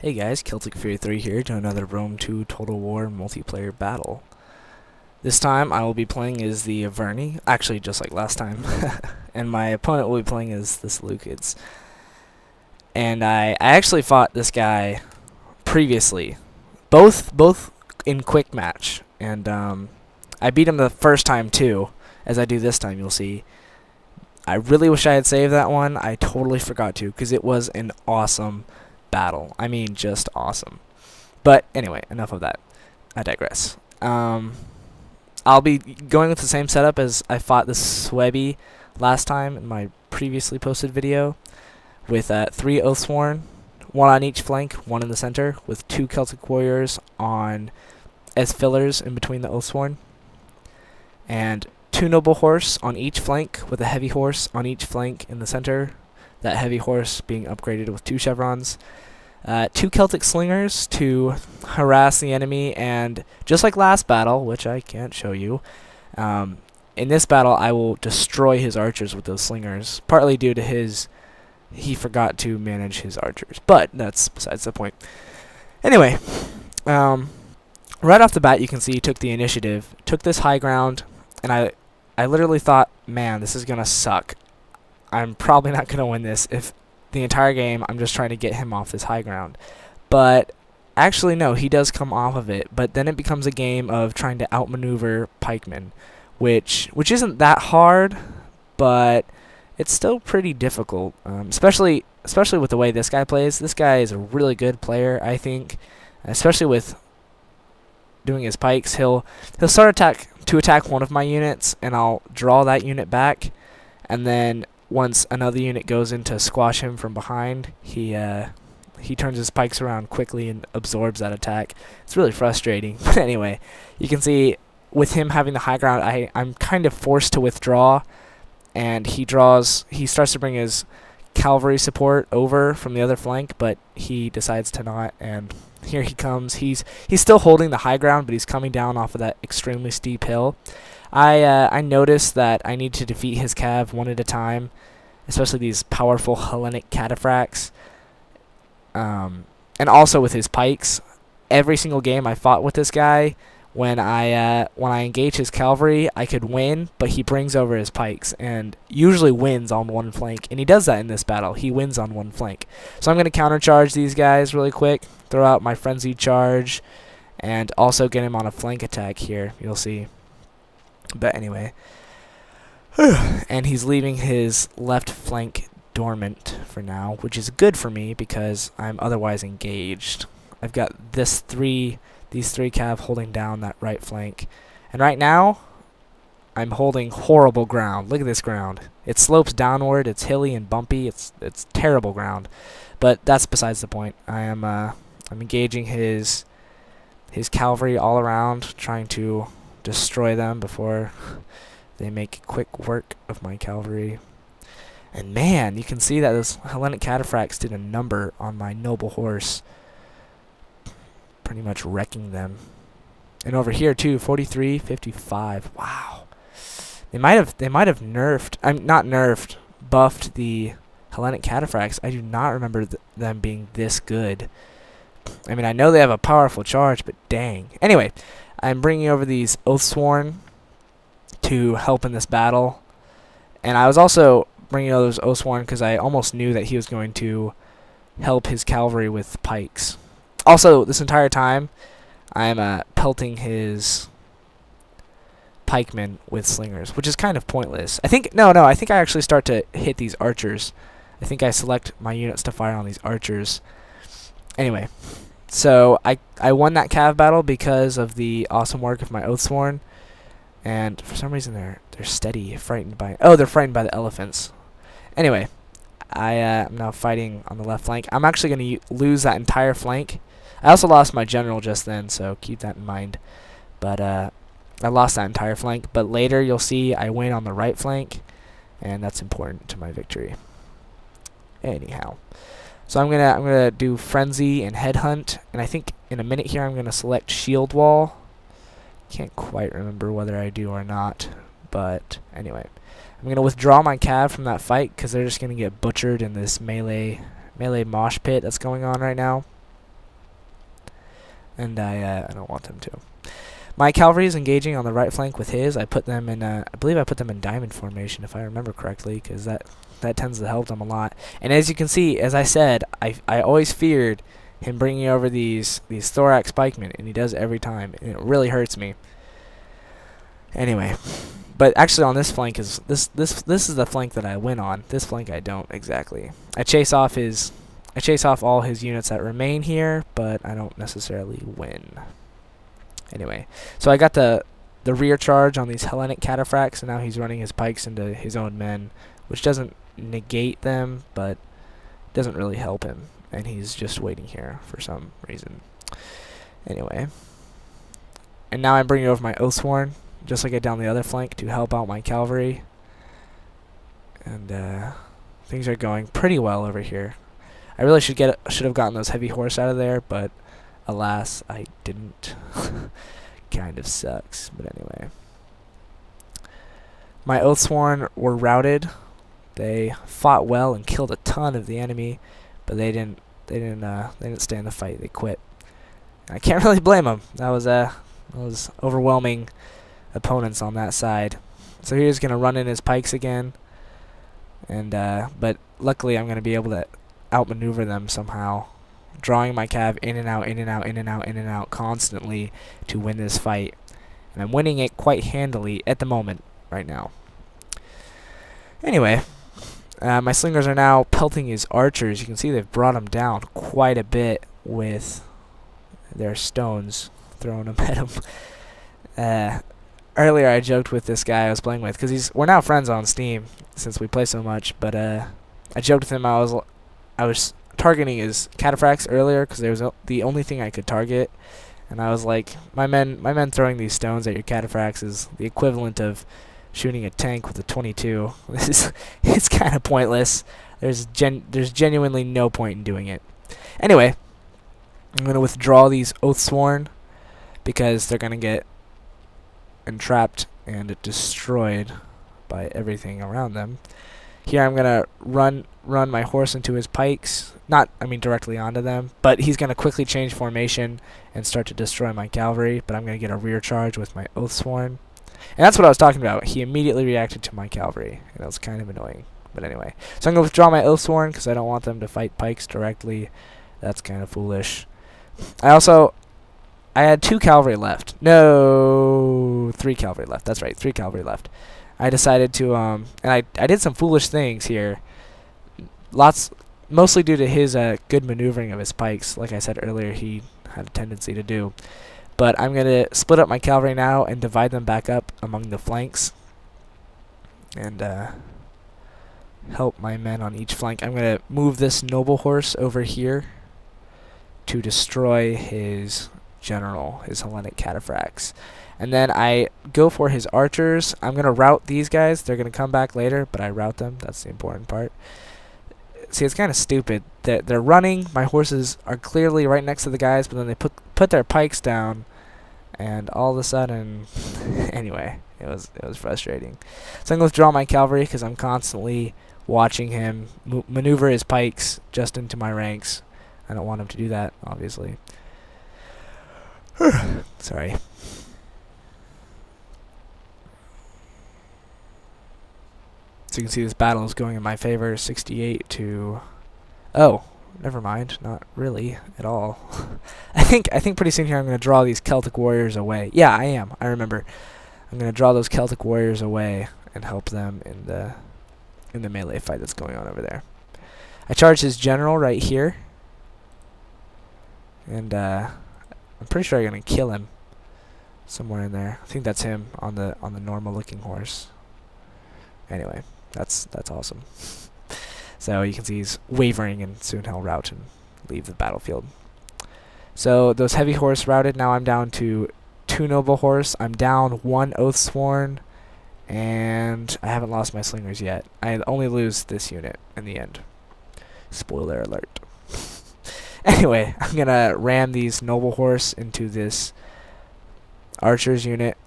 Hey guys, Celtic Fury 3 here to another Rome 2 Total War multiplayer battle. This time I will be playing as the Averni, actually just like last time, and my opponent will be playing as the Seleucids. And I actually fought this guy previously, both in quick match, and I beat him the first time too, as I do this time, you'll see. I really wish I had saved that one. I totally forgot to, because it was an awesome battle. I mean, just awesome. But anyway, enough of that. I digress. I'll be going with the same setup as I fought the Swebby last time in my previously posted video, with 3 Oathsworn, 1 on each flank, 1 in the center, with 2 Celtic warriors on as fillers in between the Oathsworn, and 2 noble horse on each flank, with a heavy horse on each flank in the center, that heavy horse being upgraded with 2 chevrons. 2 Celtic slingers to harass the enemy, and just like last battle, which I can't show you, in this battle I will destroy his archers with those slingers, partly due to he forgot to manage his archers, but that's besides the point. Anyway, right off the bat you can see he took the initiative, took this high ground, and I literally thought, man, this is gonna suck. I'm probably not gonna win this if the entire game I'm just trying to get him off this high ground. But actually no, he does come off of it, but then it becomes a game of trying to outmaneuver pikemen, which isn't that hard, but it's still pretty difficult, especially with the way this guy plays. This guy is a really good player, I think, especially with doing his pikes. He'll start to attack one of my units, and I'll draw that unit back, and then once another unit goes in to squash him from behind, he turns his pikes around quickly and absorbs that attack. It's really frustrating. But anyway, you can see with him having the high ground, I'm kind of forced to withdraw, and he starts to bring his cavalry support over from the other flank, but he decides to not, and here he comes. He's still holding the high ground, but he's coming down off of that extremely steep hill. I noticed that I need to defeat his cav one at a time, especially these powerful Hellenic cataphracts, and also with his pikes. Every single game I fought with this guy, when I engage his cavalry, I could win, but he brings over his pikes and usually wins on one flank, and he does that in this battle. He wins on one flank. So I'm going to countercharge these guys really quick, throw out my frenzied charge, and also get him on a flank attack here, you'll see. But anyway, and he's leaving his left flank dormant for now, which is good for me because I'm otherwise engaged. I've got these three cav holding down that right flank, and right now I'm holding horrible ground. Look at this ground. It slopes downward. It's hilly and bumpy. It's terrible ground, but that's besides the point. I'm engaging his cavalry all around, trying to destroy them before they make quick work of my cavalry. And man, you can see that those Hellenic cataphracts did a number on my noble horse, pretty much wrecking them. And over here too, 43, 55. Wow. They might have buffed the Hellenic cataphracts. I do not remember them being this good. I mean, I know they have a powerful charge, but dang. Anyway, I'm bringing over these Oathsworn to help in this battle. And I was also bringing over those Oathsworn because I almost knew that he was going to help his cavalry with pikes. Also, this entire time, I'm pelting his pikemen with slingers, which is kind of pointless. I think I actually start to hit these archers. I think I select my units to fire on these archers. Anyway, so I won that cav battle because of the awesome work of my Oathsworn, and for some reason they're steady, they're frightened by the elephants. Anyway, I'm now fighting on the left flank. I'm actually going to lose that entire flank. I also lost my general just then, so keep that in mind. But I lost that entire flank, but later you'll see I win on the right flank, and that's important to my victory. Anyhow, so I'm gonna do frenzy and headhunt, and I think in a minute here I'm gonna select shield wall. Can't quite remember whether I do or not, but anyway, I'm gonna withdraw my cav from that fight because they're just gonna get butchered in this melee mosh pit that's going on right now. and I don't want them to. My cavalry is engaging on the right flank with his. I put them in, I believe I put them in diamond formation, if I remember correctly, because that tends to help them a lot. And as you can see, as I said, I always feared him bringing over these thorax pikemen, and he does every time, and it really hurts me. Anyway, but actually on this flank is this is the flank that I win on. This flank I don't exactly. I chase off all his units that remain here, but I don't necessarily win. Anyway, so I got the rear charge on these Hellenic cataphracts, and now he's running his pikes into his own men, which doesn't negate them, but doesn't really help him, and he's just waiting here for some reason. Anyway, and now I'm bringing over my Oathsworn, just like I did down the other flank, to help out my cavalry, and things are going pretty well over here. I really should have gotten those heavy horse out of there, but alas, I didn't. Kind of sucks, but anyway. My Oathsworn were routed. They fought well and killed a ton of the enemy, but they didn't stay in the fight. They quit. I can't really blame them. That was overwhelming opponents on that side. So he's gonna run in his pikes again, and but luckily I'm gonna be able to outmaneuver them somehow, drawing my cav in and out, in and out, in and out, in and out constantly to win this fight. And I'm winning it quite handily at the moment, right now. Anyway, my slingers are now pelting his archers. You can see they've brought him down quite a bit with their stones, throwing them at him. Earlier I joked with this guy I was playing with, because we're now friends on Steam since we play so much, but I joked with him I was targeting his cataphracts earlier because there was the only thing I could target, and I was like, my men throwing these stones at your cataphracts is the equivalent of shooting a tank with a 22. It's kind of pointless. There's genuinely no point in doing it. Anyway, I'm gonna withdraw these Oathsworn because they're gonna get entrapped and destroyed by everything around them. Here I'm gonna run my horse into his pikes. Directly onto them, but he's gonna quickly change formation and start to destroy my cavalry, but I'm gonna get a rear charge with my Oathsworn. And that's what I was talking about. He immediately reacted to my cavalry, and it was kind of annoying. But anyway, so I'm gonna withdraw my Oathsworn because I don't want them to fight pikes directly. That's kind of foolish. I had 2 cavalry left. No, 3 cavalry left. That's right, 3 cavalry left. I decided to and I did some foolish things here. Mostly due to his good maneuvering of his pikes, like I said earlier, he had a tendency to do. But I'm gonna split up my cavalry now and divide them back up among the flanks, and help my men on each flank. I'm gonna move this noble horse over here to destroy his general, his Hellenic cataphracts. And then I go for his archers. I'm going to rout these guys. They're going to come back later, but I rout them. That's the important part. See, it's kind of stupid. They're running. My horses are clearly right next to the guys, but then they put their pikes down, and all of a sudden, anyway, it was frustrating. So I'm going to withdraw my cavalry because I'm constantly watching him maneuver his pikes just into my ranks. I don't want him to do that, obviously. Sorry. So you can see this battle is going in my favor, 68 to... Oh, never mind, not really at all. I think pretty soon here I'm going to draw these Celtic warriors away. Yeah, I am. I remember. I'm going to draw those Celtic warriors away and help them in the melee fight that's going on over there. I charge his general right here, and I'm pretty sure I'm going to kill him somewhere in there. I think that's him on the normal looking horse. Anyway, that's awesome. So you can see he's wavering, and soon he'll rout and leave the battlefield. So those heavy horse routed. Now I'm down to 2 noble horse. I'm down 1 Oathsworn, and I haven't lost my slingers yet. I only lose this unit in the end. Spoiler alert. Anyway, I'm gonna ram these noble horse into this archers unit,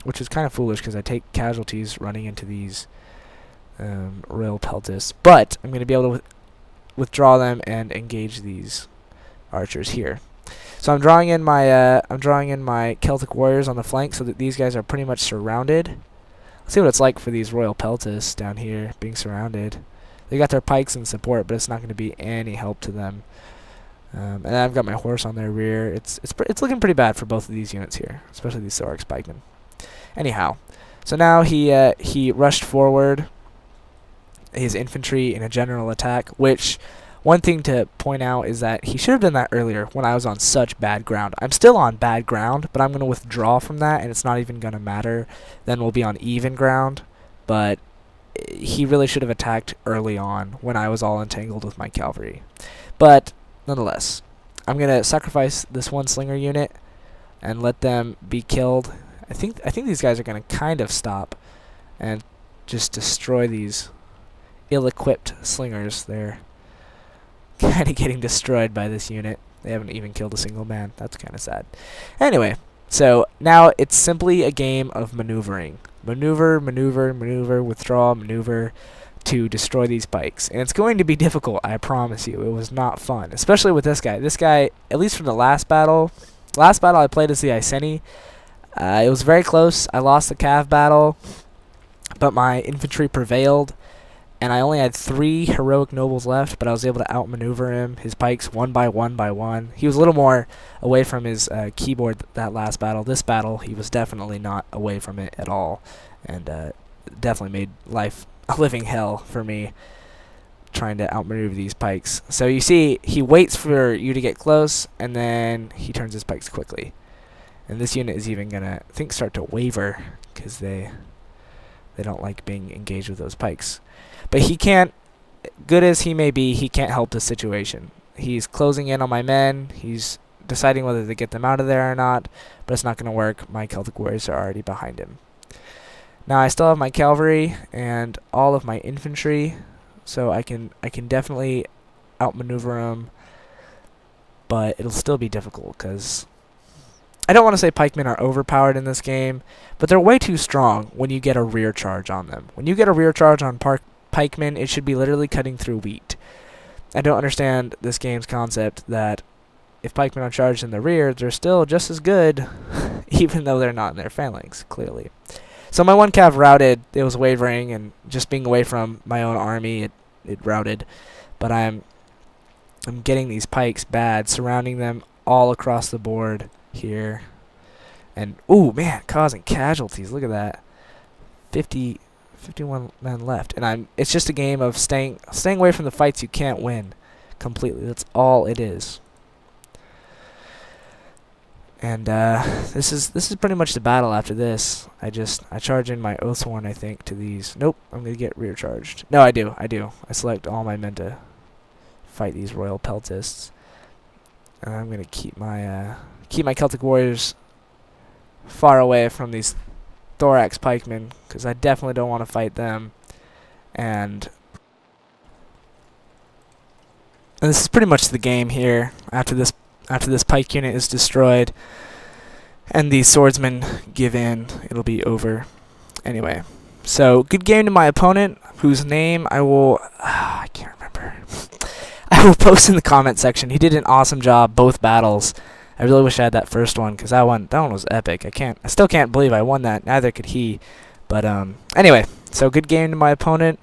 which is kind of foolish because I take casualties running into these royal peltists, but I'm going to be able to withdraw them and engage these archers here. So I'm drawing in my Celtic warriors on the flank so that these guys are pretty much surrounded. Let's see what it's like for these royal peltasts down here being surrounded. They got their pikes in support, but it's not going to be any help to them. And I've got my horse on their rear. It's looking pretty bad for both of these units here, especially these Thorax pikemen. Anyhow, so now he rushed forward his infantry in a general attack, which one thing to point out is that he should have done that earlier when I was on such bad ground. I'm still on bad ground, but I'm going to withdraw from that, and it's not even going to matter. Then we'll be on even ground, but he really should have attacked early on when I was all entangled with my cavalry. But nonetheless, I'm going to sacrifice this one slinger unit and let them be killed. I think these guys are going to kind of stop and just destroy these ill-equipped slingers. They're kind of getting destroyed by this unit. They haven't even killed a single man. That's kind of sad. Anyway, so now it's simply a game of maneuvering. Maneuver, maneuver, maneuver, withdraw, maneuver to destroy these pikes. And it's going to be difficult, I promise you. It was not fun, especially with this guy. This guy, at least from the last battle I played as the Iceni, it was very close. I lost the Cav battle, but my infantry prevailed, and I only had 3 heroic nobles left, but I was able to outmaneuver him, his pikes, one by one. He was a little more away from his keyboard that last battle. This battle, he was definitely not away from it at all, and definitely made life a living hell for me trying to outmaneuver these pikes. So you see, he waits for you to get close, and then he turns his pikes quickly. And this unit is even going to, I think, start to waver because they don't like being engaged with those pikes. But he can't, good as he may be, he can't help the situation. He's closing in on my men. He's deciding whether to get them out of there or not, but it's not going to work. My Celtic warriors are already behind him. Now I still have my cavalry and all of my infantry, so I can definitely outmaneuver them, but it'll still be difficult because I don't want to say pikemen are overpowered in this game, but they're way too strong when you get a rear charge on them. When you get a rear charge on pikemen, it should be literally cutting through wheat. I don't understand this game's concept that if pikemen are charged in the rear, they're still just as good, even though they're not in their phalanx, clearly. So my one cav routed. It was wavering, and just being away from my own army, it routed. But I'm getting these pikes bad, surrounding them all across the board here, and ooh man, causing casualties. Look at that, 51 men left, and it's just a game of staying away from the fights you can't win completely. That's all it is. And this is pretty much the battle after this. I charge in my Oathsworn, I think, to these. Nope, I'm gonna get rear charged. No, I do. I select all my men to fight these royal peltasts, and I'm gonna keep my Celtic warriors far away from these Thorax pikemen, because I definitely don't want to fight them. And this is pretty much the game here. After this pike unit is destroyed and these swordsmen give in, it'll be over. Anyway, so good game to my opponent, whose name I can't remember. I will post in the comment section. He did an awesome job both battles. I really wish I had that first one, because that one was epic. I still can't believe I won that. Neither could he. But anyway, so good game to my opponent.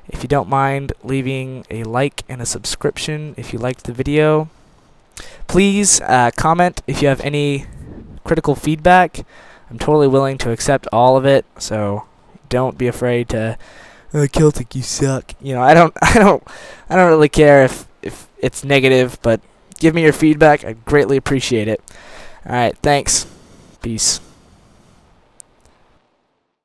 If you don't mind leaving a like and a subscription if you liked the video. Please comment if you have any critical feedback. I'm totally willing to accept all of it, so don't be afraid to Celtic, you suck. You know, I don't really care if it's negative, but give me your feedback. I'd greatly appreciate it. All right, thanks. Peace.